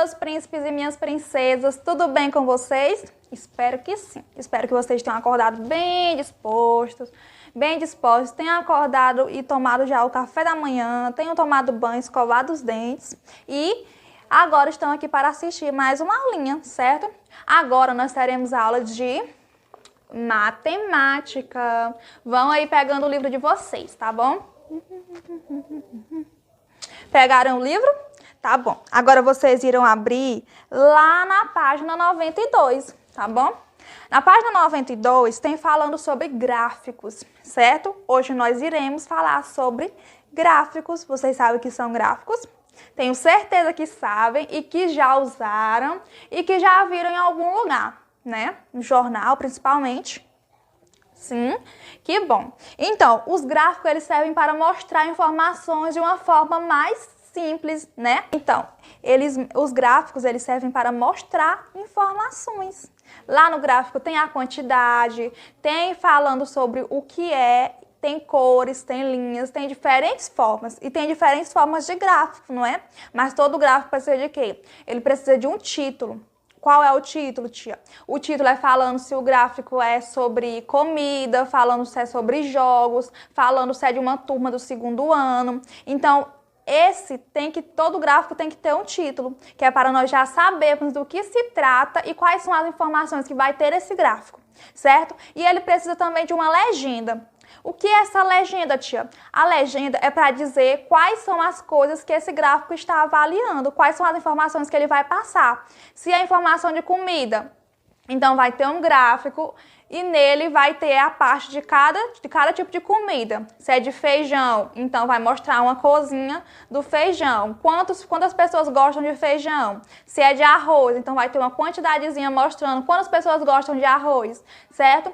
meus príncipes e minhas princesas, tudo bem com vocês? Espero que sim. Espero que vocês tenham acordado bem dispostos, tenham acordado e tomado já o café da manhã, tenham tomado banho, escovado os dentes e agora estão aqui para assistir mais uma aulinha, certo? Agora nós teremos aula de matemática. Vão aí pegando o livro de vocês, tá bom? Pegaram o livro? Tá bom. Agora vocês irão abrir lá na página 92, tá bom? Na página 92 tem falando sobre gráficos, certo? Hoje nós iremos falar sobre gráficos. Vocês sabem o que são gráficos? Tenho certeza que sabem e que já usaram e que já viram em algum lugar, né? No jornal, principalmente. Sim, que bom. Então, os gráficos eles servem para mostrar informações de uma forma mais simples, né? Então, os gráficos eles servem para mostrar informações. Lá no gráfico tem a quantidade, tem falando sobre o que é, tem cores, tem linhas, tem diferentes formas. E tem diferentes formas de gráfico, não é? Mas todo gráfico precisa de quê? Ele precisa de um título. Qual é o título, tia? O título é falando se o gráfico é sobre comida, falando se é sobre jogos, falando se é de uma turma do segundo ano. Então, todo gráfico tem que ter um título, que é para nós já sabermos do que se trata e quais são as informações que vai ter esse gráfico, certo? E ele precisa também de uma legenda. O que é essa legenda, tia? A legenda é para dizer quais são as coisas que esse gráfico está avaliando, quais são as informações que ele vai passar. Se é informação de comida, então vai ter um gráfico e nele vai ter a parte de cada tipo de comida. Se é de feijão, então vai mostrar uma corzinha do feijão. Quantas pessoas gostam de feijão? Se é de arroz, então vai ter uma quantidadezinha mostrando quantas pessoas gostam de arroz, certo?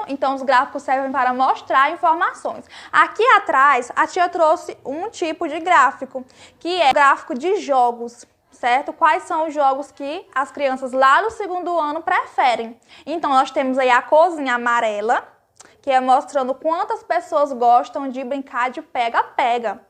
Então, os gráficos servem para mostrar informações. Aqui atrás, a tia trouxe um tipo de gráfico, que é o gráfico de jogos, certo? Quais são os jogos que as crianças lá no segundo ano preferem? Então, nós temos aí a corzinha amarela, que é mostrando quantas pessoas gostam de brincar de pega-pega.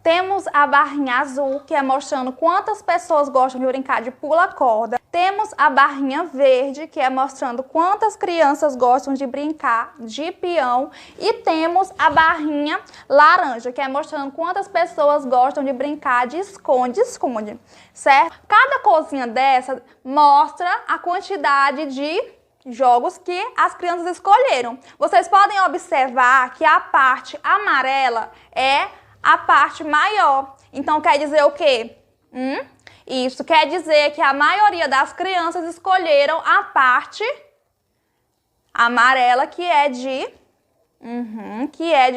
Temos a barrinha azul, que é mostrando quantas pessoas gostam de brincar de pula-corda. Temos a barrinha verde, que é mostrando quantas crianças gostam de brincar de peão. E temos a barrinha laranja, que é mostrando quantas pessoas gostam de brincar de esconde-esconde, certo? Cada corzinha dessa mostra a quantidade de jogos que as crianças escolheram. Vocês podem observar que a parte amarela é a parte maior. Então, quer dizer o quê? Isso quer dizer que a maioria das crianças escolheram a parte amarela, que é de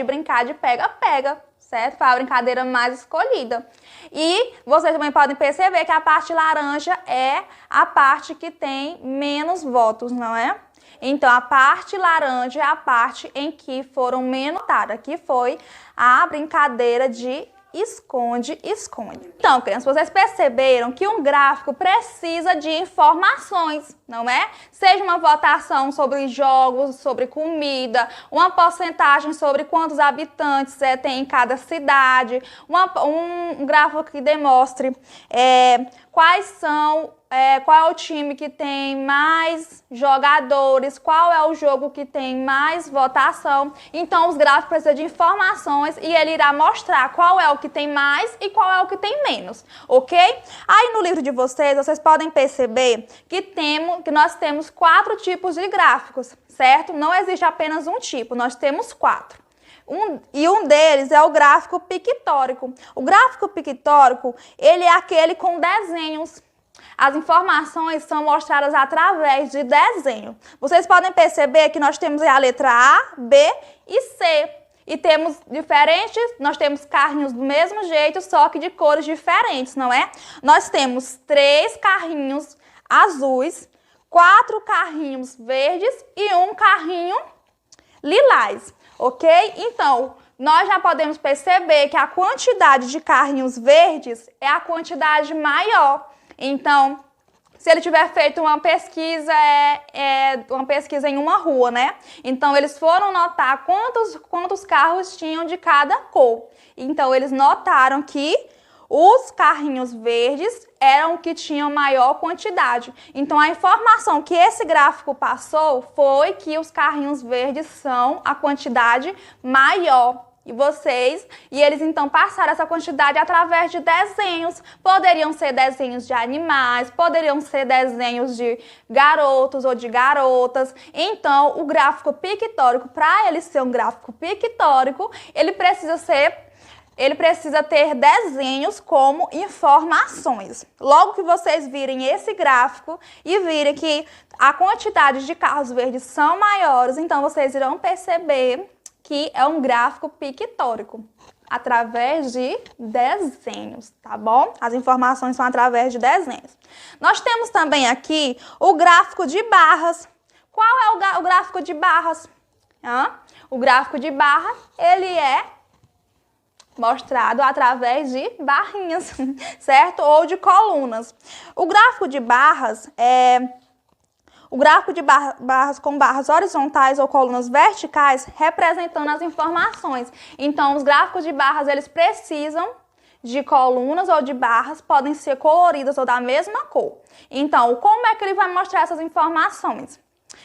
brincar de pega-pega, certo? Foi a brincadeira mais escolhida. E vocês também podem perceber que a parte laranja é a parte que tem menos votos, não é? Então, a parte laranja é a parte em que foram menos votadas, que foi a brincadeira de esconde-esconde. Então, crianças, vocês perceberam que um gráfico precisa de informações, não é? Seja uma votação sobre jogos, sobre comida, uma porcentagem sobre quantos habitantes tem em cada cidade, um gráfico que demonstre qual é o time que tem mais jogadores, qual é o jogo que tem mais votação. Então, os gráficos precisam de informações e ele irá mostrar qual é o que tem mais e qual é o que tem menos, ok? Aí, no livro de vocês podem perceber que nós temos 4 tipos de gráficos, certo? Não existe apenas um tipo, nós temos 4. Um deles é o gráfico pictórico. O gráfico pictórico, ele é aquele com desenhos. As informações são mostradas através de desenho. Vocês podem perceber que nós temos a letra A, B e C. E nós temos carrinhos do mesmo jeito, só que de cores diferentes, não é? Nós temos 3 carrinhos azuis, 4 carrinhos verdes e 1 carrinho lilás, ok? Então, nós já podemos perceber que a quantidade de carrinhos verdes é a quantidade maior. Então, se ele tiver feito uma pesquisa, uma pesquisa em uma rua, né? Então, eles foram notar quantos carros tinham de cada cor. Então, eles notaram que os carrinhos verdes eram que tinham maior quantidade. Então, a informação que esse gráfico passou foi que os carrinhos verdes são a quantidade maior. E eles então passaram essa quantidade através de desenhos. Poderiam ser desenhos de animais, poderiam ser desenhos de garotos ou de garotas. Então, o gráfico pictórico, para ele ser um gráfico pictórico, ele precisa ter desenhos como informações. Logo que vocês virem esse gráfico e virem que a quantidade de carros verdes são maiores, então vocês irão perceber que é um gráfico pictórico, através de desenhos, tá bom? As informações são através de desenhos. Nós temos também aqui o gráfico de barras. Qual é o gráfico de barras? O gráfico de barra, ele é mostrado através de barrinhas, certo? Ou de colunas. O gráfico de barras barras com barras horizontais ou colunas verticais representando as informações. Então, os gráficos de barras, eles precisam de colunas ou de barras, podem ser coloridas ou da mesma cor. Então, como é que ele vai mostrar essas informações?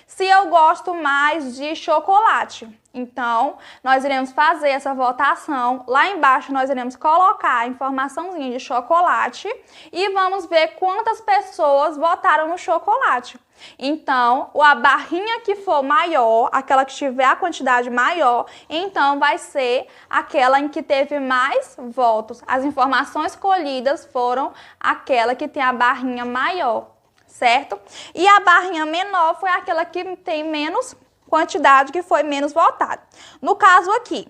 Se eu gosto mais de chocolate, então nós iremos fazer essa votação. Lá embaixo nós iremos colocar a informaçãozinha de chocolate e vamos ver quantas pessoas votaram no chocolate. Então, a barrinha que for maior, aquela que tiver a quantidade maior, então vai ser aquela em que teve mais votos. As informações escolhidas foram aquela que tem a barrinha maior, certo? E a barrinha menor foi aquela que tem menos quantidade, que foi menos votada. No caso aqui,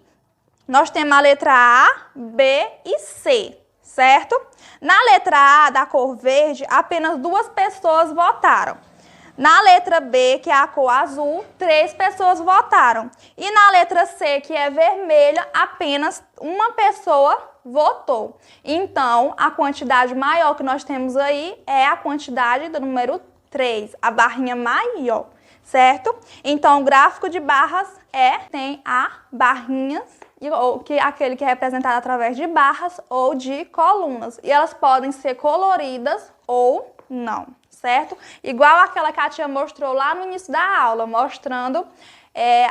nós temos a letra A, B e C, certo? Na letra A, da cor verde, apenas 2 pessoas votaram. Na letra B, que é a cor azul, 3 pessoas votaram. E na letra C, que é vermelha, apenas 1 pessoa votou. Então, a quantidade maior que nós temos aí é a quantidade do número 3, a barrinha maior, certo? Então, o gráfico de barras tem a barrinhas, aquele que é representado através de barras ou de colunas. E elas podem ser coloridas ou não, certo? Igual aquela que a tia mostrou lá no início da aula, mostrando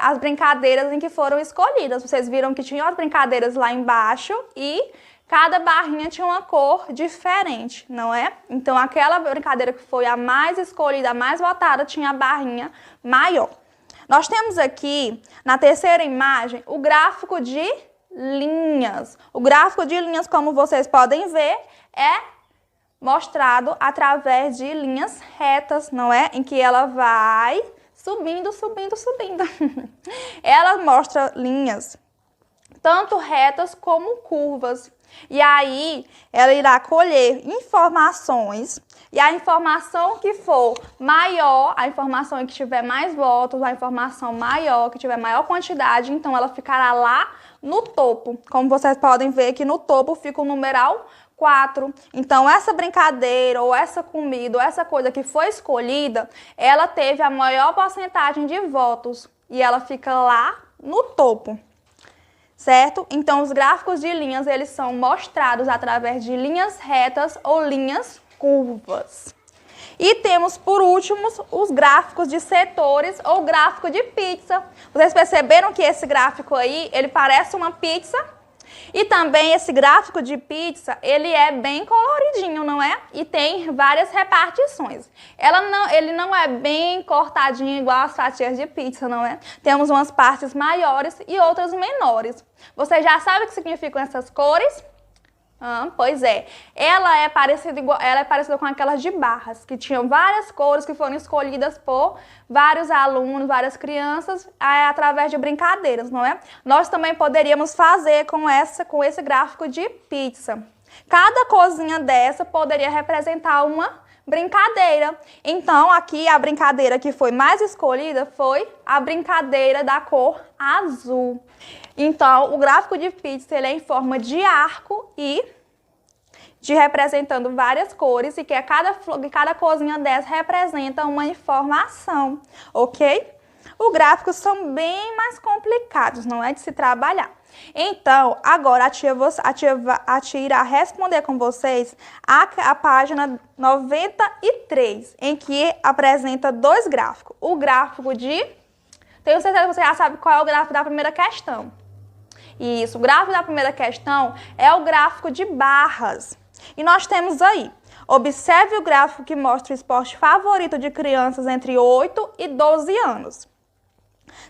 as brincadeiras em que foram escolhidas. Vocês viram que tinham as brincadeiras lá embaixo e cada barrinha tinha uma cor diferente, não é? Então, aquela brincadeira que foi a mais escolhida, a mais votada, tinha a barrinha maior. Nós temos aqui, na terceira imagem, o gráfico de linhas. O gráfico de linhas, como vocês podem ver, é mostrado através de linhas retas, não é? Em que ela vai subindo, subindo, subindo. Ela mostra linhas tanto retas como curvas. E aí, ela irá colher informações, e a informação que for maior, a informação em que tiver mais votos, a informação maior, que tiver maior quantidade, então ela ficará lá no topo. Como vocês podem ver aqui no topo fica o numeral 4. Então, essa brincadeira, ou essa comida, ou essa coisa que foi escolhida, ela teve a maior porcentagem de votos, e ela fica lá no topo. Certo? Então, os gráficos de linhas, eles são mostrados através de linhas retas ou linhas curvas. E temos, por último, os gráficos de setores ou gráfico de pizza. Vocês perceberam que esse gráfico aí, ele parece uma pizza? E também esse gráfico de pizza, ele é bem coloridinho, não é? E tem várias repartições. Ele não é bem cortadinho igual as fatias de pizza, não é? Temos umas partes maiores e outras menores. Vocês já sabem o que significam essas cores? Pois é, ela é parecida com aquelas de barras, que tinham várias cores que foram escolhidas por vários alunos, várias crianças, através de brincadeiras, não é? Nós também poderíamos fazer com esse gráfico de pizza. Cada corzinha dessa poderia representar uma brincadeira. Então, aqui a brincadeira que foi mais escolhida foi a brincadeira da cor azul. Então, o gráfico de pizza ele é em forma de arco e representando várias cores e que cada corzinha dessa representa uma informação, ok? Os gráficos são bem mais complicados, não é de se trabalhar. Então, agora a tia irá responder com vocês a página 93, em que apresenta dois gráficos. O gráfico de... Tenho certeza que você já sabe qual é o gráfico da primeira questão. Isso, o gráfico da primeira questão é o gráfico de barras. E nós temos aí, observe o gráfico que mostra o esporte favorito de crianças entre 8 e 12 anos.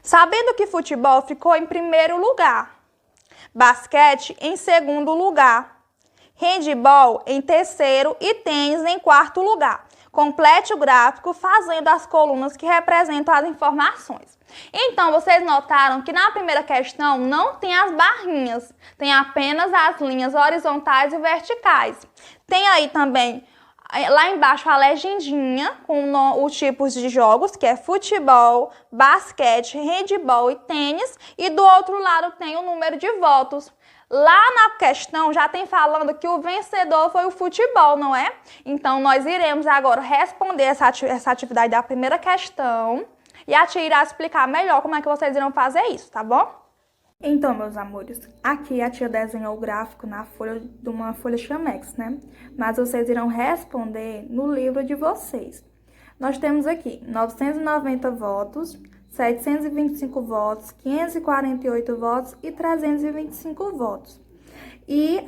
Sabendo que futebol ficou em primeiro lugar, basquete em segundo lugar, handebol em terceiro e tênis em quarto lugar. Complete o gráfico fazendo as colunas que representam as informações. Então, vocês notaram que na primeira questão não tem as barrinhas, tem apenas as linhas horizontais e verticais. Tem aí também, lá embaixo, a legendinha com os tipos de jogos, que é futebol, basquete, handebol e tênis. E do outro lado tem o número de votos. Lá na questão já tem falando que o vencedor foi o futebol, não é? Então, nós iremos agora responder essa atividade da primeira questão e a tia irá explicar melhor como é que vocês irão fazer isso, tá bom? Então, meus amores, aqui a tia desenhou o gráfico na folha de uma folha Chamex, né? Mas vocês irão responder no livro de vocês. Nós temos aqui 990 votos, 725 votos, 548 votos e 325 votos. E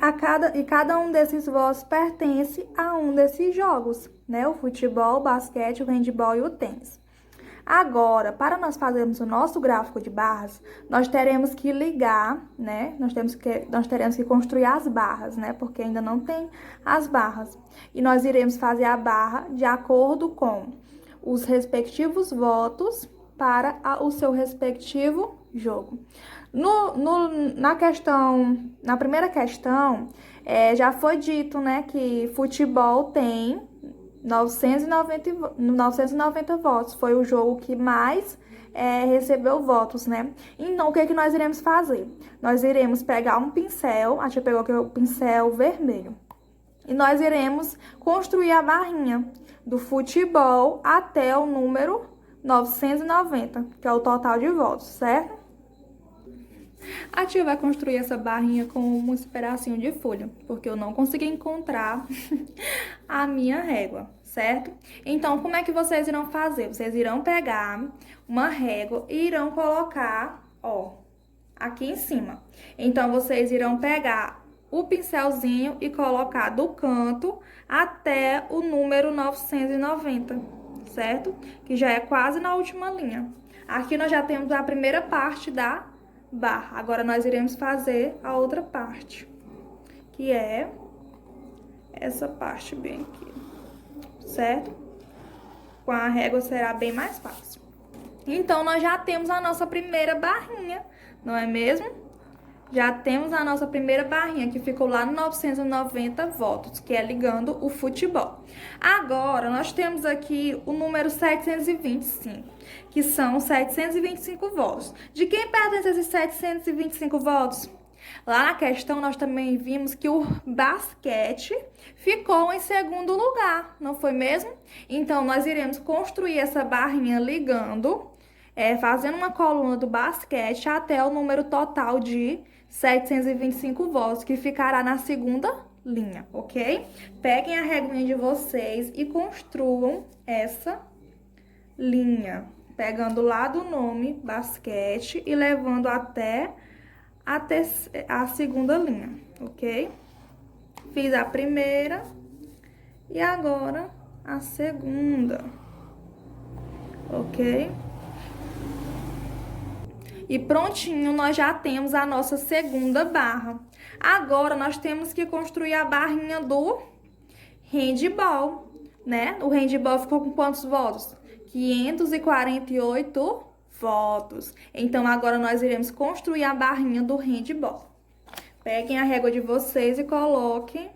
cada um desses votos pertence a um desses jogos, né? O futebol, o basquete, o handebol e o tênis. Agora, para nós fazermos o nosso gráfico de barras, nós teremos que ligar, né? Nós teremos que construir as barras, né? Porque ainda não tem as barras. E nós iremos fazer a barra de acordo com os respectivos votos para o seu respectivo jogo. Na primeira questão, já foi dito, né, que futebol tem 990 votos. Foi o jogo que mais recebeu votos, né? Então, o que nós iremos fazer? Nós iremos pegar um pincel, a tia pegou aqui o pincel vermelho, e nós iremos construir a barrinha do futebol até o número 990, que é o total de votos, certo? A tia vai construir essa barrinha com um pedacinho de folha, porque eu não consegui encontrar a minha régua, certo? Então, como é que vocês irão fazer? Vocês irão pegar uma régua e irão colocar, ó, aqui em cima. Então, vocês irão pegar o pincelzinho e colocar do canto até o número 990, certo? Que já é quase na última linha. Aqui nós já temos a primeira parte da barra. Agora nós iremos fazer a outra parte, que é essa parte bem aqui, certo? Com a régua será bem mais fácil. Então, nós já temos a nossa primeira barrinha, não é mesmo? Já temos a nossa primeira barrinha, que ficou lá no 990 votos, que é ligando o futebol. Agora, nós temos aqui o número 725, que são 725 votos. De quem pertence esses 725 votos? Lá na questão, nós também vimos que o basquete ficou em segundo lugar, não foi mesmo? Então, nós iremos construir essa barrinha ligando, fazendo uma coluna do basquete até o número total de 725 votos, que ficará na segunda linha, ok? Peguem a reguinha de vocês e construam essa linha, pegando lá do nome basquete e levando até a segunda linha, ok? Fiz a primeira e agora a segunda, ok? E prontinho, nós já temos a nossa segunda barra. Agora, nós temos que construir a barrinha do handebol, né? O handebol ficou com quantos votos? 548 votos. Então, agora nós iremos construir a barrinha do handebol. Peguem a régua de vocês e coloquem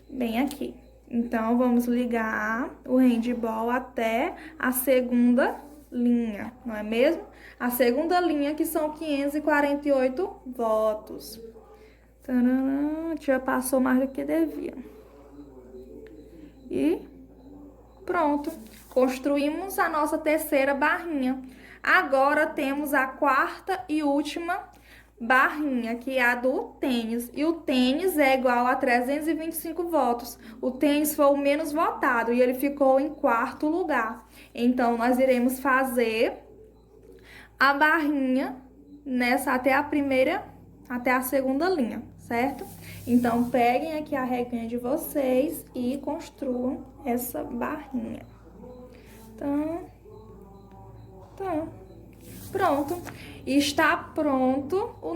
bem aqui. Então, vamos ligar o handebol até a segunda linha, não é mesmo? A segunda linha, que são 548 votos. Tcharam, a tia passou mais do que devia. E pronto. Construímos a nossa terceira barrinha. Agora temos a quarta e última barrinha, que é a do tênis. E o tênis é igual a 325 votos. O tênis foi o menos votado e ele ficou em quarto lugar. Então, nós iremos fazer a barrinha até a segunda linha, certo? Então, peguem aqui a reguinha de vocês e construam essa barrinha. Pronto. Está pronto o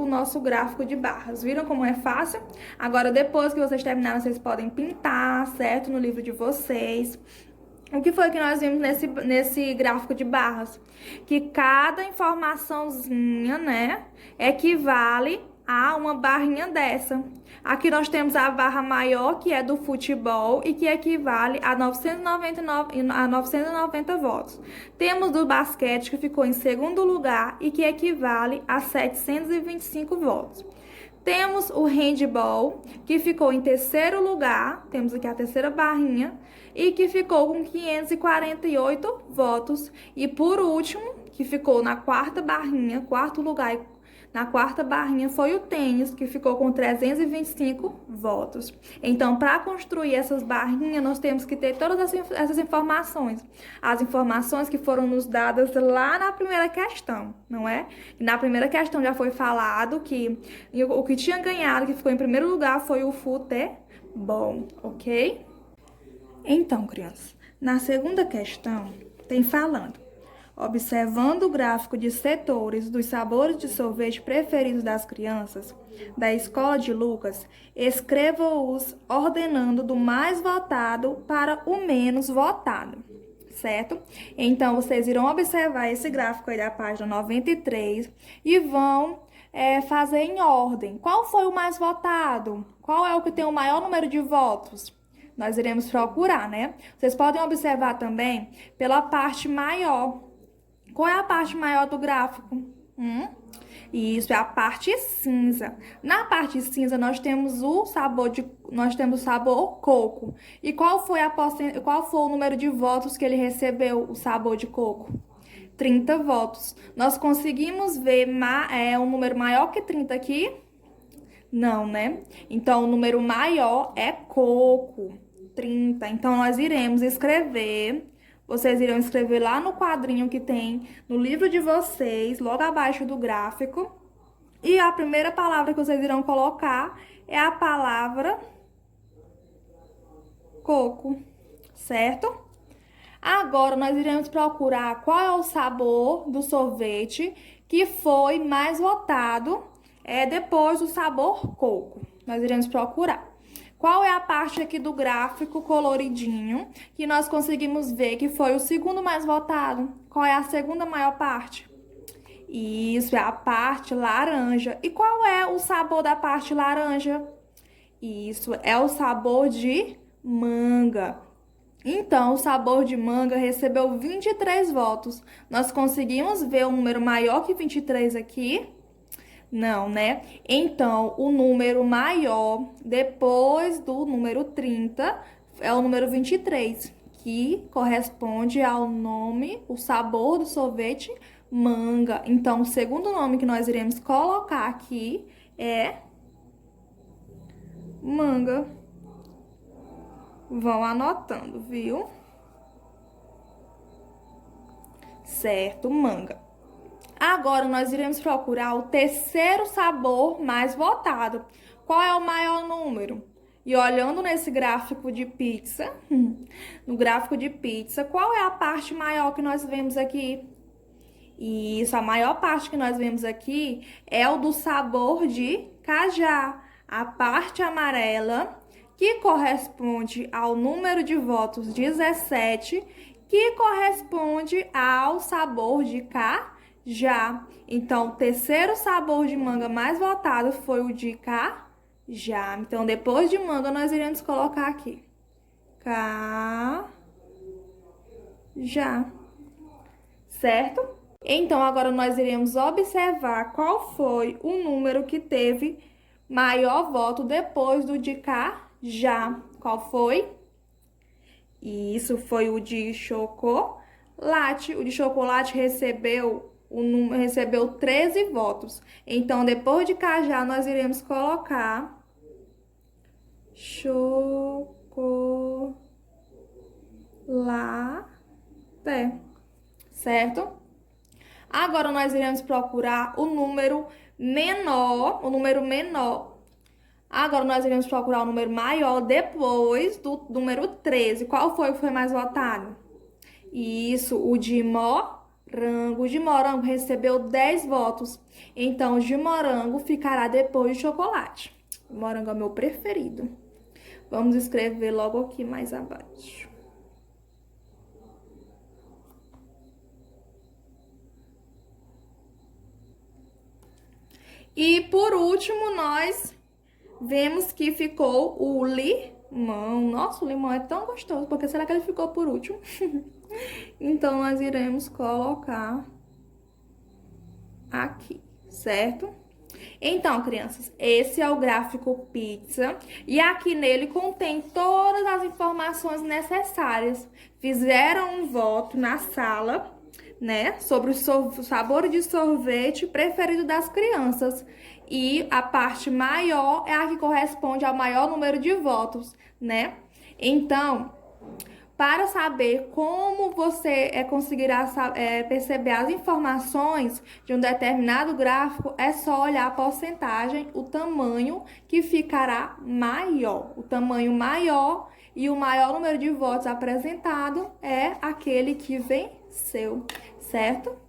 nosso gráfico de barras. Viram como é fácil? Agora, depois que vocês terminarem, vocês podem pintar, certo? No livro de vocês. O que foi que nós vimos nesse gráfico de barras? Que cada informaçãozinha, né, equivale a uma barrinha dessa. Aqui nós temos a barra maior, que é do futebol, e que equivale a 990 votos. Temos do basquete, que ficou em segundo lugar, e que equivale a 725 votos. Temos o handball, que ficou em terceiro lugar, temos aqui a terceira barrinha, e que ficou com 548 votos. E por último, que ficou na quarta barrinha, quarto lugar, na quarta barrinha foi o tênis, que ficou com 325 votos. Então, para construir essas barrinhas, nós temos que ter todas essas informações. As informações que foram nos dadas lá na primeira questão, não é? E na primeira questão já foi falado que o que tinha ganhado, que ficou em primeiro lugar, foi o futebol, ok? Então, crianças, na segunda questão, tem falando: observando o gráfico de setores dos sabores de sorvete preferidos das crianças da escola de Lucas, escreva-os ordenando do mais votado para o menos votado, certo? Então, vocês irão observar esse gráfico aí da página 93 e vão fazer em ordem. Qual foi o mais votado? Qual é o que tem o maior número de votos? Nós iremos procurar, né? Vocês podem observar também pela parte maior. Qual é a parte maior do gráfico? Isso, é a parte cinza. Na parte cinza, nós temos o sabor coco. E qual foi o número de votos que ele recebeu, o sabor de coco? 30 votos. Nós conseguimos ver um número maior que 30 aqui? Não, né? Então, o número maior é coco, 30. Então, nós iremos escrever... Vocês irão escrever lá no quadrinho que tem no livro de vocês, logo abaixo do gráfico. E a primeira palavra que vocês irão colocar é a palavra coco, certo? Agora, nós iremos procurar qual é o sabor do sorvete que foi mais votado depois do sabor coco. Nós iremos procurar. Qual é a parte aqui do gráfico coloridinho que nós conseguimos ver que foi o segundo mais votado? Qual é a segunda maior parte? Isso, é a parte laranja. E qual é o sabor da parte laranja? Isso, é o sabor de manga. Então, o sabor de manga recebeu 23 votos. Nós conseguimos ver um número maior que 23 aqui? Não, né? Então, o número maior depois do número 30 é o número 23, que corresponde ao nome, o sabor do sorvete manga. Então, o segundo nome que nós iremos colocar aqui é manga. Vão anotando, viu? Certo, manga. Agora, nós iremos procurar o terceiro sabor mais votado. Qual é o maior número? E olhando nesse gráfico de pizza, no gráfico de pizza, qual é a parte maior que nós vemos aqui? Isso, a maior parte que nós vemos aqui é o do sabor de cajá. A parte amarela, que corresponde ao número de votos 17, que corresponde ao sabor de cajá. Então, o terceiro sabor de manga mais votado foi o de cajá. Então, depois de manga, nós iremos colocar aqui cajá. Certo? Então, agora nós iremos observar qual foi o número que teve maior voto depois do de cajá. Qual foi? E isso foi o de chocolate. O de chocolate recebeu 13 votos. Então, depois de cajá, nós iremos colocar chocolate, certo? Agora, nós iremos procurar o número menor, Agora, nós iremos procurar o número maior depois do número 13. Qual foi o que foi mais votado? Isso, o de morango. O de morango recebeu 10 votos. Então, o de morango ficará depois de chocolate. O morango é o meu preferido. Vamos escrever logo aqui mais abaixo. E por último, nós vemos que ficou o limão. Nossa, o limão é tão gostoso. Por que será que ele ficou por último? Então, nós iremos colocar aqui, certo? Então, crianças, esse é o gráfico pizza. E aqui nele contém todas as informações necessárias. Fizeram um voto na sala, né, sobre o sabor de sorvete preferido das crianças. E a parte maior é a que corresponde ao maior número de votos, né? Então, para saber como você conseguirá perceber as informações de um determinado gráfico, é só olhar a porcentagem, o tamanho que ficará maior. O tamanho maior e o maior número de votos apresentado é aquele que venceu, certo?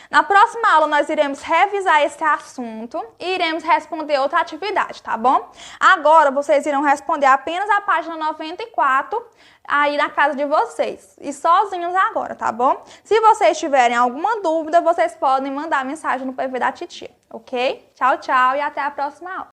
Na próxima aula, nós iremos revisar esse assunto e iremos responder outra atividade, tá bom? Agora, vocês irão responder apenas a página 94 aí na casa de vocês. E sozinhos agora, tá bom? Se vocês tiverem alguma dúvida, vocês podem mandar mensagem no PV da titia, ok? Tchau, tchau e até a próxima aula.